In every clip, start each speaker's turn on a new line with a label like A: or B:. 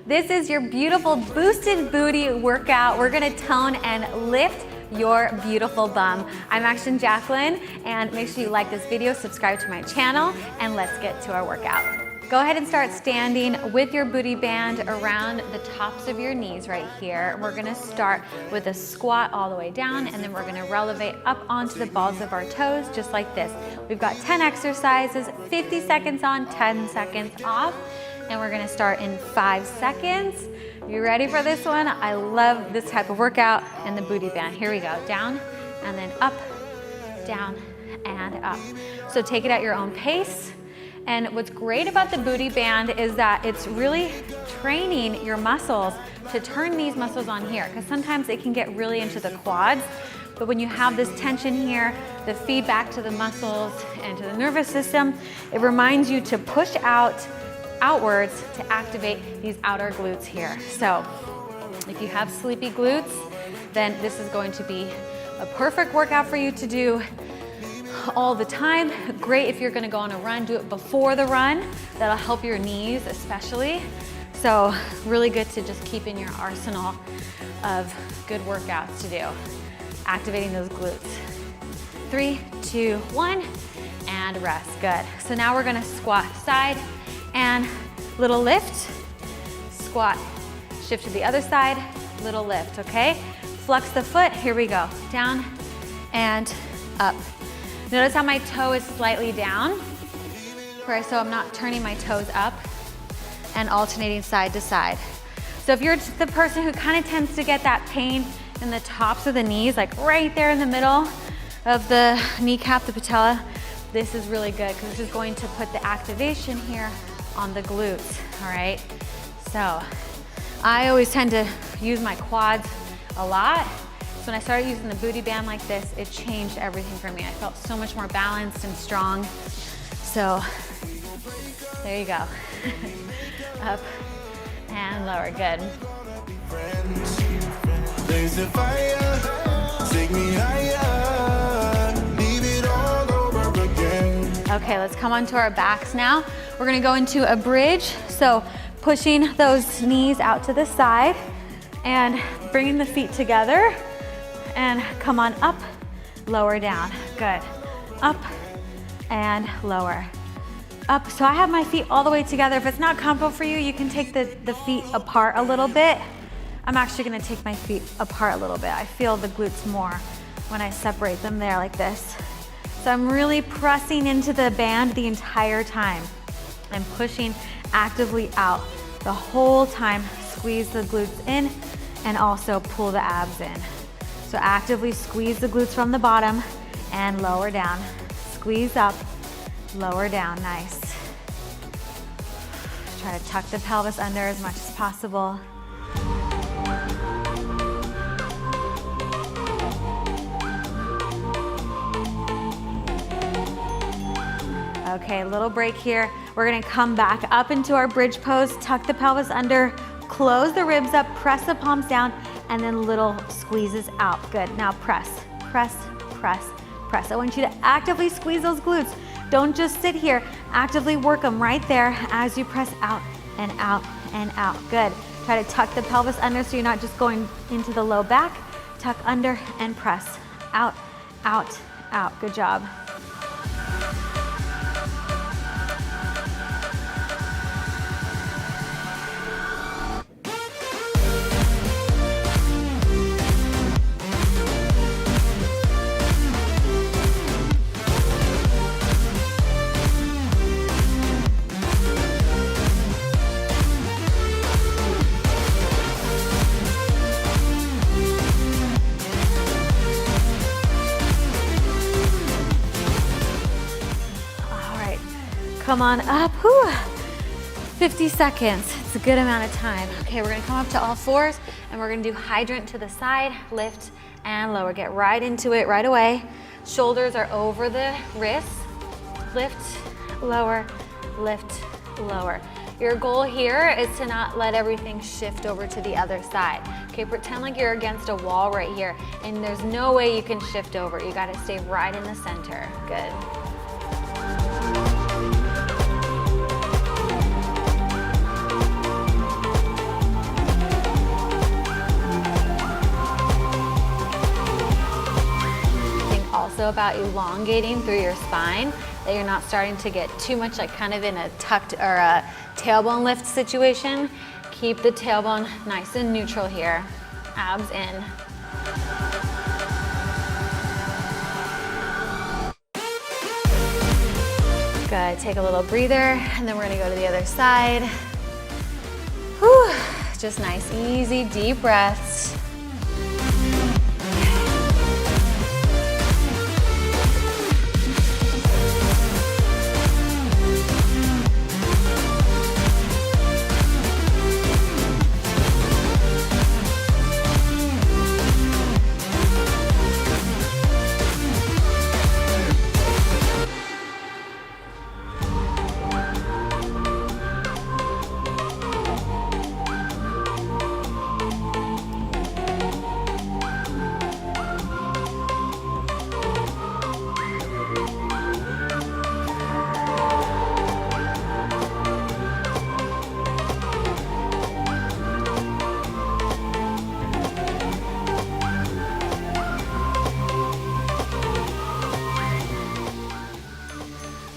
A: This is your beautiful boosted booty workout. We're gonna tone and lift your beautiful bum. I'm Action Jacqueline, and make sure you like this video, subscribe to my channel, and let's get to our workout. Go ahead and start standing with your booty band around the tops of your knees right here. We're gonna start with a squat all the way down, and then we're gonna relevate up onto the balls of our toes, just like this. We've got 10 exercises, 50 seconds on, 10 seconds off, and we're gonna start in 5 seconds. You ready for this one? I love this type of workout and the booty band. Here we go, down, and then up, down, and up. So take it at your own pace. And what's great about the booty band is that it's really training your muscles to turn these muscles on here, because sometimes it can get really into the quads. But when you have this tension here, the feedback to the muscles and to the nervous system, it reminds you to push outwards to activate these outer glutes here. So if you have sleepy glutes, then this is going to be a perfect workout for you to do all the time. Great if you're gonna go on a run, do it before the run. That'll help your knees especially. So really good to just keep in your arsenal of good workouts to do. Activating those glutes. 3, 2, 1, and rest, good. So now we're gonna squat side and little lift, squat, shift to the other side, little lift, okay? Flex the foot, here we go. Down and up. Notice how my toe is slightly down, right? So I'm not turning my toes up and alternating side to side. So if you're the person who kind of tends to get that pain in the tops of the knees, like right there in the middle of the kneecap, the patella, this is really good because this is going to put the activation here on the glutes, all right? So I always tend to use my quads a lot. So when I started using the booty band like this, it changed everything for me. I felt so much more balanced and strong. So there you go. Up and lower, good. Okay, let's come onto our backs now. We're gonna go into a bridge. So pushing those knees out to the side and bringing the feet together. And come on up, lower down, good. Up and lower, up. So I have my feet all the way together. If it's not comfortable for you, you can take the feet apart a little bit. I'm actually gonna take my feet apart a little bit. I feel the glutes more when I separate them there like this. So I'm really pressing into the band the entire time. I'm pushing actively out the whole time. Squeeze the glutes in and also pull the abs in. So actively squeeze the glutes from the bottom and lower down. Squeeze up, lower down, nice. Try to tuck the pelvis under as much as possible. Okay, a little break here. We're gonna come back up into our bridge pose, tuck the pelvis under, close the ribs up, press the palms down, and then little squeezes out. Good, now press, press, press, press. I want you to actively squeeze those glutes. Don't just sit here, actively work them right there as you press out and out and out. Good, try to tuck the pelvis under so you're not just going into the low back. Tuck under and press, out, out, out. Good job. Come on up, whew. 50 seconds, it's a good amount of time. Okay, we're gonna come up to all fours and we're gonna do hydrant to the side, lift and lower. Get right into it right away. Shoulders are over the wrists. Lift, lower, lift, lower. Your goal here is to not let everything shift over to the other side. Okay, pretend like you're against a wall right here and there's no way you can shift over. You gotta stay right in the center. Good. also about elongating through your spine, that you're not starting to get too much like kind of in a tucked or a tailbone lift situation. Keep the tailbone nice and neutral here. Abs in. Good, take a little breather, and then we're gonna go to the other side. Whew. Just nice, easy, deep breaths.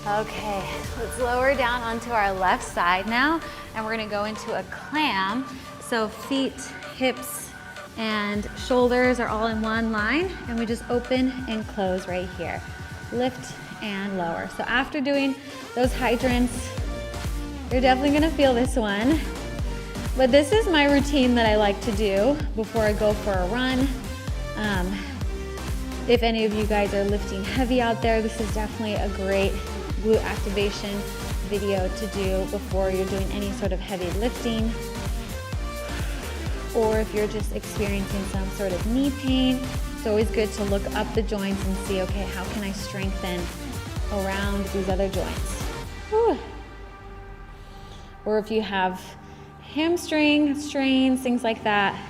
A: Okay, let's lower down onto our left side now, and we're gonna go into a clam. So feet, hips, and shoulders are all in one line, and we just open and close right here. Lift and lower. So after doing those hydrants, you're definitely gonna feel this one. But this is my routine that I like to do before I go for a run. If any of you guys are lifting heavy out there, this is definitely a great glute activation video to do before you're doing any sort of heavy lifting. Or if you're just experiencing some sort of knee pain, it's always good to look up the joints and see, okay, how can I strengthen around these other joints? Whew. Or if you have hamstring strains, things like that.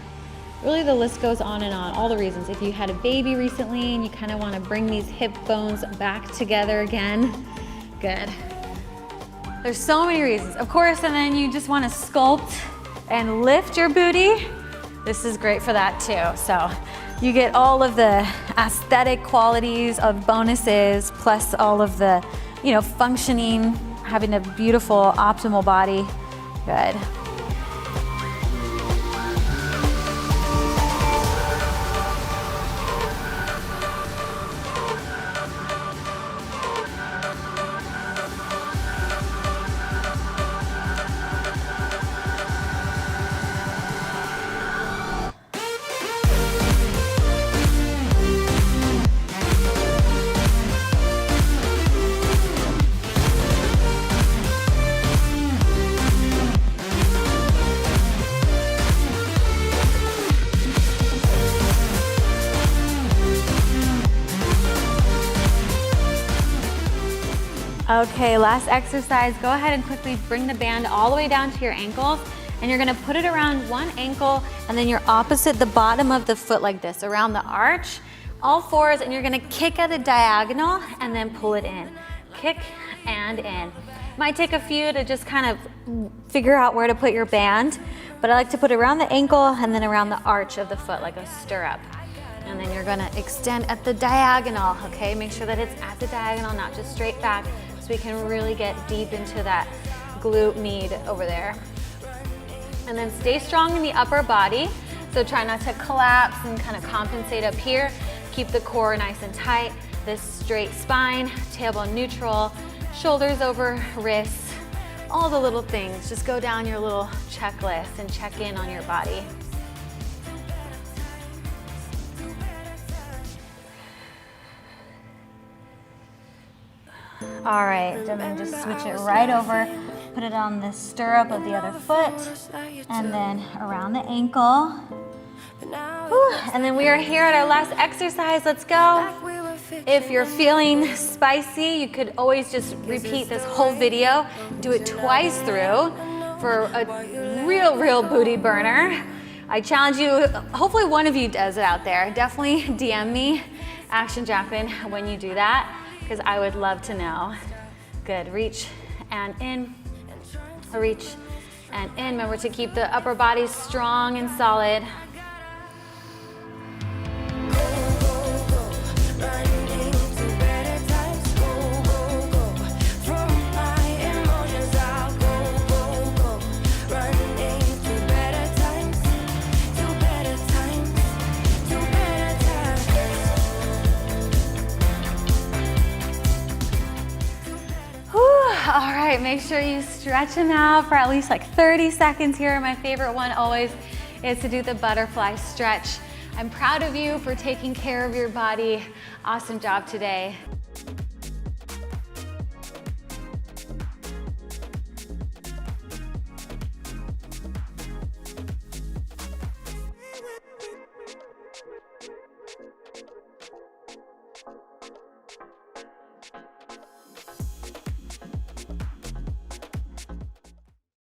A: Really, the list goes on and on, all the reasons. If you had a baby recently and you kind of want to bring these hip bones back together again, good. There's so many reasons. Of course, and then you just want to sculpt and lift your booty. This is great for that too. So you get all of the aesthetic qualities of bonuses, plus all of the, functioning, having a beautiful, optimal body. Good. Okay, last exercise. Go ahead and quickly bring the band all the way down to your ankles, and you're gonna put it around one ankle, and then you're opposite the bottom of the foot like this, around the arch, all fours, and you're gonna kick at a diagonal and then pull it in. Kick and in. Might take a few to just kind of figure out where to put your band, but I like to put it around the ankle and then around the arch of the foot like a stirrup. And then you're gonna extend at the diagonal, okay? Make sure that it's at the diagonal, not just straight back, so we can really get deep into that glute med over there. And then stay strong in the upper body, so try not to collapse and kind of compensate up here. Keep the core nice and tight, this straight spine, tailbone neutral, shoulders over wrists, all the little things. Just go down your little checklist and check in on your body. All right, then just switch it right over, put it on the stirrup of the other foot, and then around the ankle. Whew. And then we are here at our last exercise. Let's go. If you're feeling spicy, you could always just repeat this whole video, do it twice through for a real booty burner. I challenge you, hopefully one of you does it out there. Definitely DM me, Action Jacqueline, when you do that, because I would love to know. Good, reach and in, reach and in. Remember to keep the upper body strong and solid. right, make sure you stretch them out for at least like 30 seconds here. My favorite one always is to do the butterfly stretch. I'm proud of you for taking care of your body. Awesome job today.